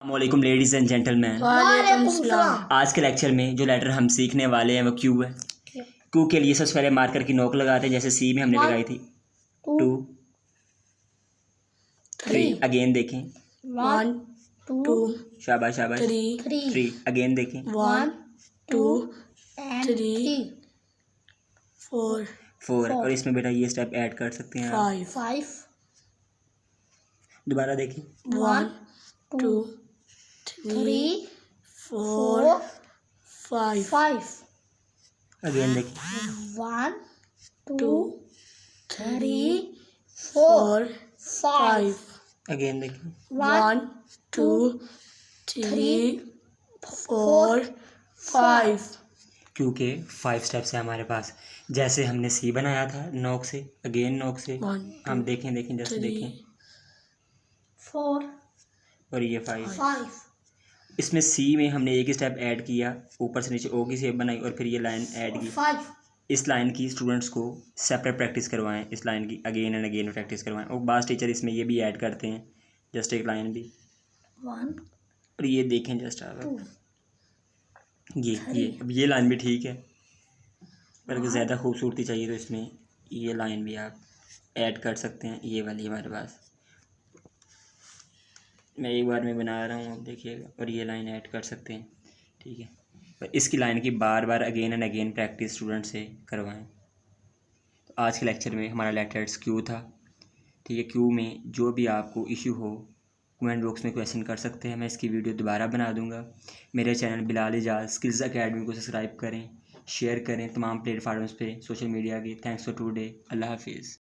वालेकुम ladies and gentleman. वालेकुम सलाम। आज के लेक्चर में जो लेटर हम सीखने वाले हैं वो क्यू है। क्यू के लिए सबसे पहले मार्कर की नोक लगाते हैं, जैसे सी में हमने लगाई थी। 2 3 अगेन देखें। 1 2 शाबाश शाबाश। 3 अगेन देखें। 1 2 3 4 और इसमें बेटा ये स्टेप ऐड कर सकते हैं आप। 5 दोबारा देखें। 1 2 3 4 5 अगेन देखें। 1 2 3 4 5 अगेन देखें। 1 2 3 4 5 क्यू के 5 स्टेप्स हैं हमारे पास। जैसे हमने सी बनाया था नोक से, अगेन नोक से। हम देखें जैसे देखें 4 और ये 5। इसमें सी में हमने एक ही स्टेप ऐड किया, ऊपर से नीचे ओ की शेप बनाई और फिर ये लाइन ऐड की। 5 इस लाइन की स्टूडेंट्स को सेपरेट प्रैक्टिस करवाएं, इस लाइन की अगेन एंड अगेन प्रैक्टिस करवाएं। और बास टीचर इसमें ये भी ऐड करते हैं, जस्ट एक लाइन भी। 1 और ये देखें जस्ट आप 2 ये अब ये लाइन भी ठीक है, पर अगर ज़्यादा खूबसूरती चाहिए तो इसमें ये लाइन भी आप ऐड कर सकते हैं। ये वाली हमारे पास मैं एक बार में बना रहा हूँ, आप देखिएगा। और ये लाइन ऐड कर सकते हैं, ठीक है। पर इसकी लाइन की बार बार again and again practice student से करवाएं। तो आज के लेक्चर में हमारा लेटर्स क्यू था, ठीक है। क्यू में जो भी आपको इशू हो कमेंट बॉक्स में क्वेश्चन कर सकते हैं, मैं इसकी वीडियो दोबारा बना दूंगा। मेरे channel Bilal Ijaz skills academy को सब्सक्राइब करें, शेयर करें तमाम प्लेटफार्म्स पे सोशल मीडिया के। Thanks for today. अल्लाह हाफिज़।